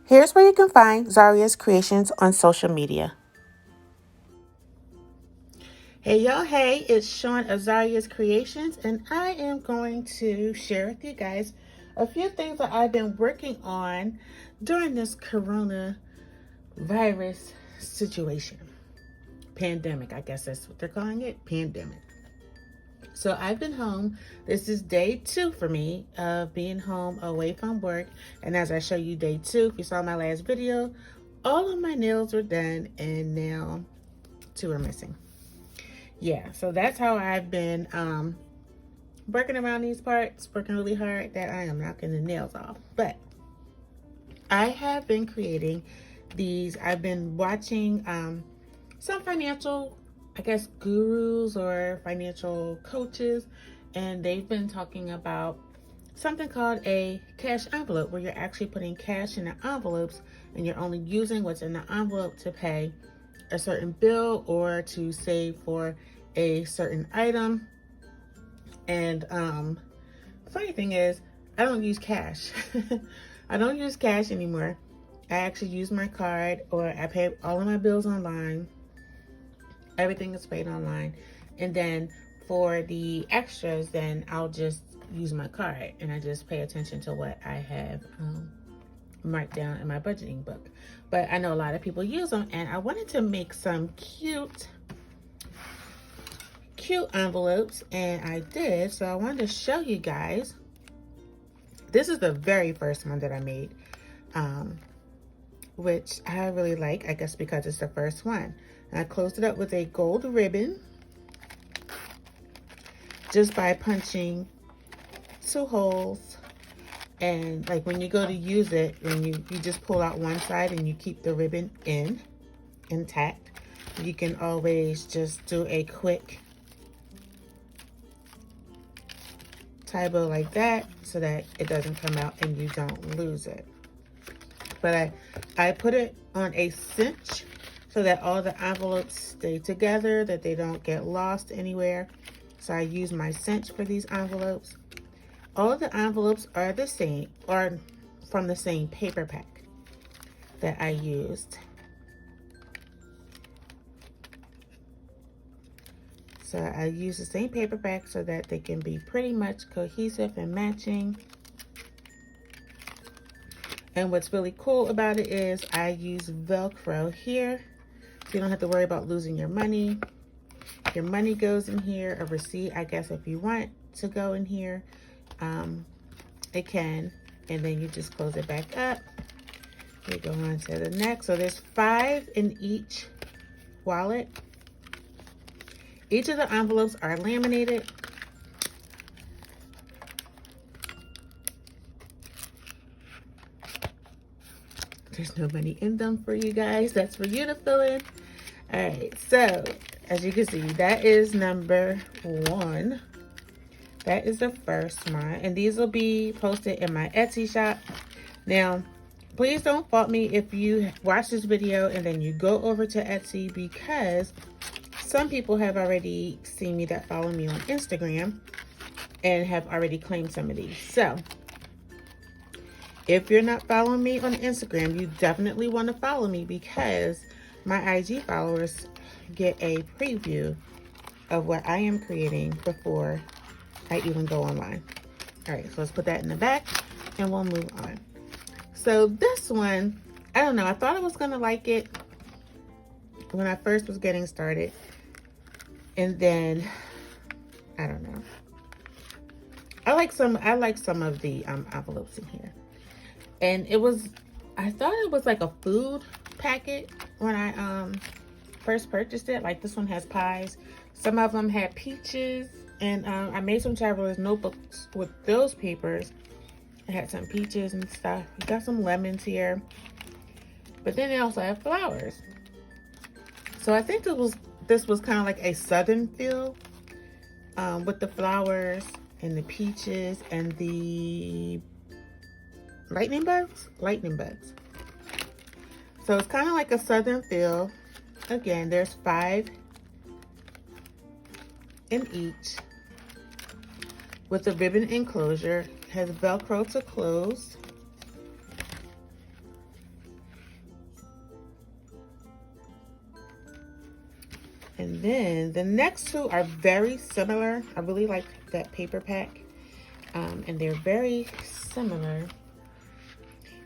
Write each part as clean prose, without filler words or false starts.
Here's where you can find Zaria's creations on social media. Hey y'all, hey, it's Sean of Zaria's Creations, and I am going to share with you guys a few things that I've been working on during this coronavirus situation. Pandemic, I guess that's what they're calling it, pandemic. So I've been home. This is day 2 for me of being home away from work. And as I show you day 2, if you saw my last video, all of my nails were done and now 2 are missing. Yeah, so that's how I've been working around these parts, working really hard that I am knocking the nails off. But I have been creating these. I've been watching some financial, I guess, gurus or financial coaches, and they've been talking about something called a cash envelope, where you're actually putting cash in the envelopes and you're only using what's in the envelope to pay a certain bill or to save for a certain item. And funny thing is, I don't use cash. I don't use cash anymore. I actually use my card, or I pay all of my bills online. Everything is paid online. And then for the extras, then I'll just use my card and I just pay attention to what I have marked down in my budgeting book. But I know a lot of people use them, and I wanted to make some cute envelopes, and I did. So I wanted to show you guys. This is the very first one that I made, which I really like, I guess because it's the first one. And I closed it up with a gold ribbon just by punching 2 holes. And like when you go to use it, when you just pull out one side and you keep the ribbon intact, you can always just do a quick tie bow like that so that it doesn't come out and you don't lose it. But I put it on a cinch so that all the envelopes stay together, that they don't get lost anywhere. So I use my cinch for these envelopes. All of the envelopes are the same, or from the same paper pack that I used. So I use the same paper pack so that they can be pretty much cohesive and matching. And what's really cool about it is I use Velcro here, so you don't have to worry about losing your money. Your money goes in here, a receipt, I guess, if you want to go in here, it can. And then you just close it back up. We go on to the next. So there's 5 in each wallet. Each of the envelopes are laminated. There's no money in them for you guys. That's for you to fill in. All right, so as you can see, that is number 1. That is the first one. And these will be posted in my Etsy shop. Now, please don't fault me if you watch this video and then you go over to Etsy, because some people have already seen me that follow me on Instagram and have already claimed some of these. So if you're not following me on Instagram, you definitely want to follow me, because my IG followers get a preview of what I am creating before I even go online. All right, so let's put that in the back and we'll move on. So this one, I don't know, I thought I was gonna like it when I first was getting started. And then, I don't know. I like some of the envelopes in here. And I thought it was like a food packet when I first purchased it. Like this one has pies. Some of them had peaches. And I made some traveler's notebooks with those papers. I had some peaches and stuff. We got some lemons here. But then they also have flowers. So I think this was kind of like a southern feel with the flowers and the peaches and the lightning bugs. So it's kind of like a southern feel. Again, there's 5 in each with the ribbon enclosure. Has Velcro to close. And then the next two are very similar. I really like that paper pack. And they're very similar.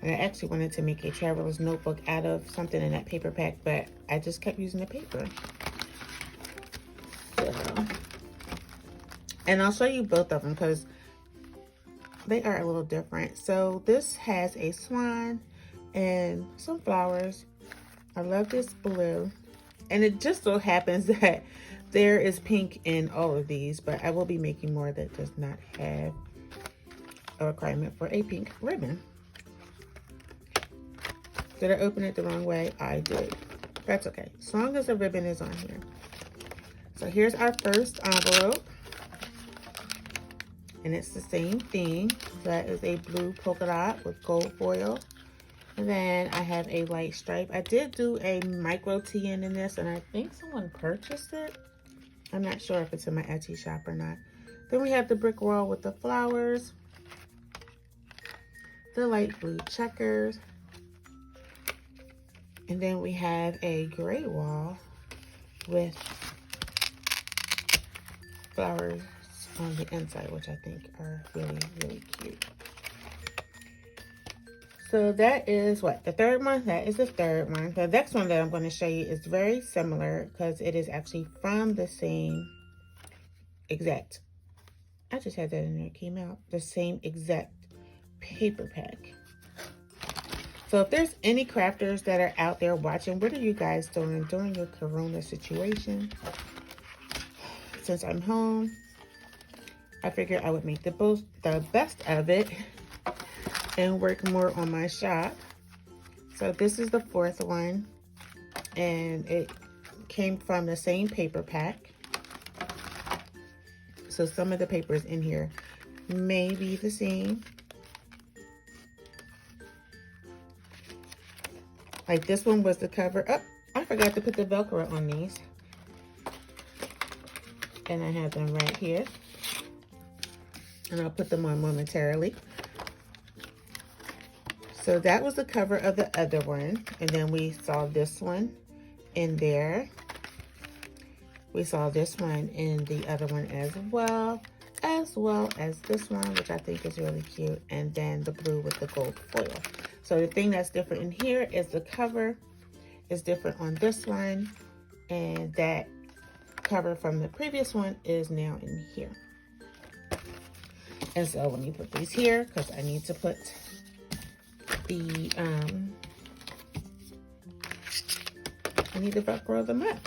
And I actually wanted to make a traveler's notebook out of something in that paper pack, but I just kept using the paper. So, and I'll show you both of them because they are a little different. So this has a swan and some flowers. I love this blue. And it just so happens that there is pink in all of these, but I will be making more that does not have a requirement for a pink ribbon. Did I open it the wrong way? I did. That's okay, as long as the ribbon is on here. So here's our first envelope. And it's the same thing. That is a blue polka dot with gold foil. And then I have a light stripe. I did do a micro TN in this, and I think someone purchased it. I'm not sure if it's in my Etsy shop or not. Then we have the brick wall with the flowers, the light blue checkers, and then we have a gray wall with flowers on the inside, which I think are really, really cute. So that is what, the third one? That is the third one. The next one that I'm going to show you is very similar because it is actually from the same exact, I just had that in there, it came out, the same exact paper pack. So if there's any crafters that are out there watching, what are you guys doing during your corona situation? Since I'm home, I figured I would make the best of it and work more on my shop. So this is the fourth one, and it came from the same paper pack. So some of the papers in here may be the same. Like this one was the cover. Oh, I forgot to put the Velcro on these. And I have them right here. And I'll put them on momentarily. So that was the cover of the other one. And then we saw this one in there. We saw this one in the other one as well as this one, which I think is really cute. And then the blue with the gold foil. So the thing that's different in here is the cover is different on this one. And that cover from the previous one is now in here. And so let me put these here because I need to put the I need to Velcro them up.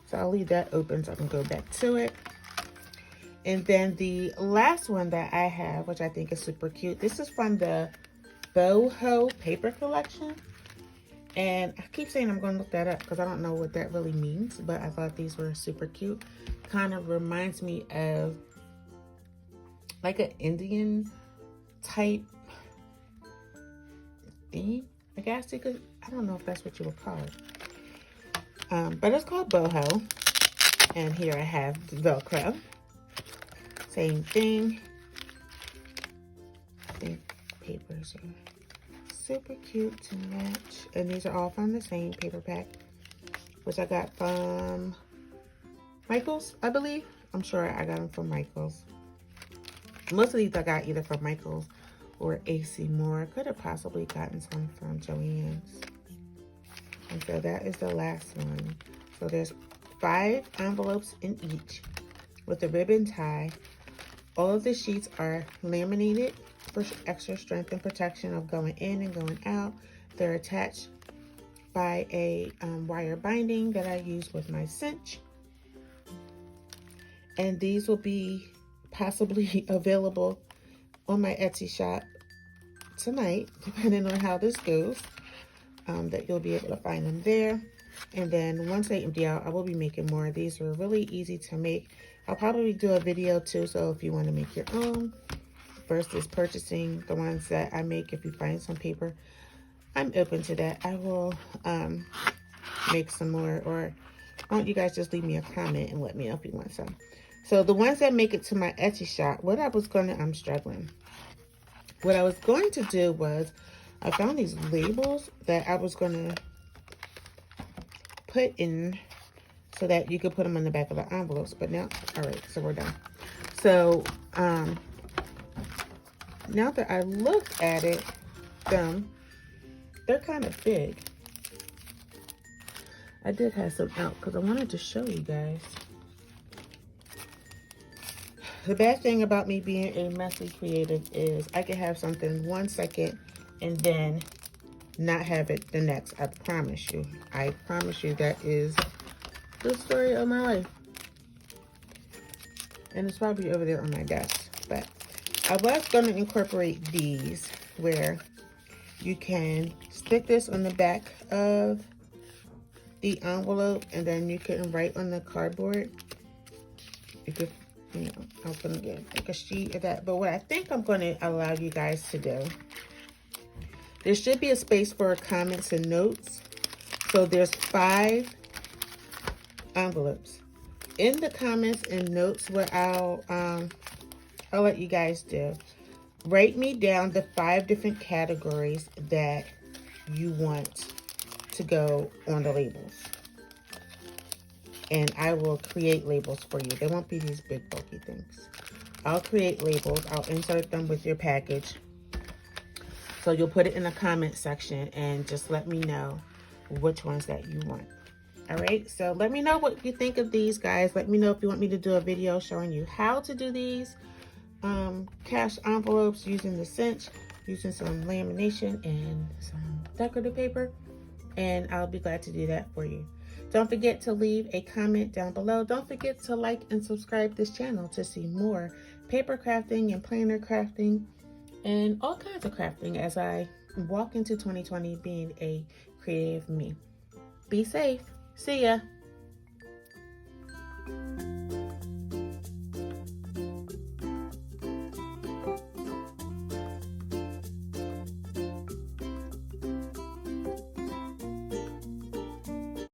So I'll leave that open so I can go back to it. And then the last one that I have, which I think is super cute, this is from the Boho paper collection. And I keep saying I'm going to look that up because I don't know what that really means, but I thought these were super cute. Kind of reminds me of like an Indian type theme, I guess you could, I don't know if that's what you would call it. But it's called Boho. And here I have Velcro. Same thing. I think papers are super cute to match. And these are all from the same paper pack, which I got from Michael's, I believe. I'm sure I got them from Michael's. Most of these I got either from Michael's or AC Moore. Could have possibly gotten some from Joann's. And so that is the last one. So there's 5 envelopes in each with a ribbon tie. All of the sheets are laminated for extra strength and protection of going in and going out. They're attached by a wire binding that I use with my cinch. And these will be possibly available on my Etsy shop tonight, depending on how this goes. That you'll be able to find them there. And then once they empty out, I will be making more. These are really easy to make. I'll probably do a video too, so if you want to make your own versus purchasing the ones that I make, if you find some paper, I'm open to that. I will make some more, or why don't you guys just leave me a comment and let me know if you want some. So the ones that make it to my Etsy shop, I'm struggling. What I was going to do was, I found these labels that I was going to put in so that you could put them on the back of the envelopes. But now, all right, so we're done. So now that I looked at it, they're kind of big. I did have some out because I wanted to show you guys. The bad thing about me being a messy creative is I can have something 1 second and then not have it the next. I promise you. I promise you that is the story of my life. And it's probably over there on my desk. But I was going to incorporate these where you can stick this on the back of the envelope and then you can write on the cardboard. You could, you know, I was going to get like a sheet of that. But what I think I'm going to allow you guys to do, there should be a space for comments and notes. So there's 5 envelopes. In the comments and notes, what I'll let you guys do, write me down the 5 different categories that you want to go on the labels. And I will create labels for you. They won't be these big bulky things. I'll create labels. I'll insert them with your package. So you'll put it in the comment section and just let me know which ones that you want. All right, so let me know what you think of these, guys. Let me know if you want me to do a video showing you how to do these cash envelopes using the cinch, using some lamination and some decorative paper. And I'll be glad to do that for you. Don't forget to leave a comment down below. Don't forget to like and subscribe this channel to see more paper crafting and planner crafting and all kinds of crafting as I walk into 2020 being a creative me. Be safe. See ya.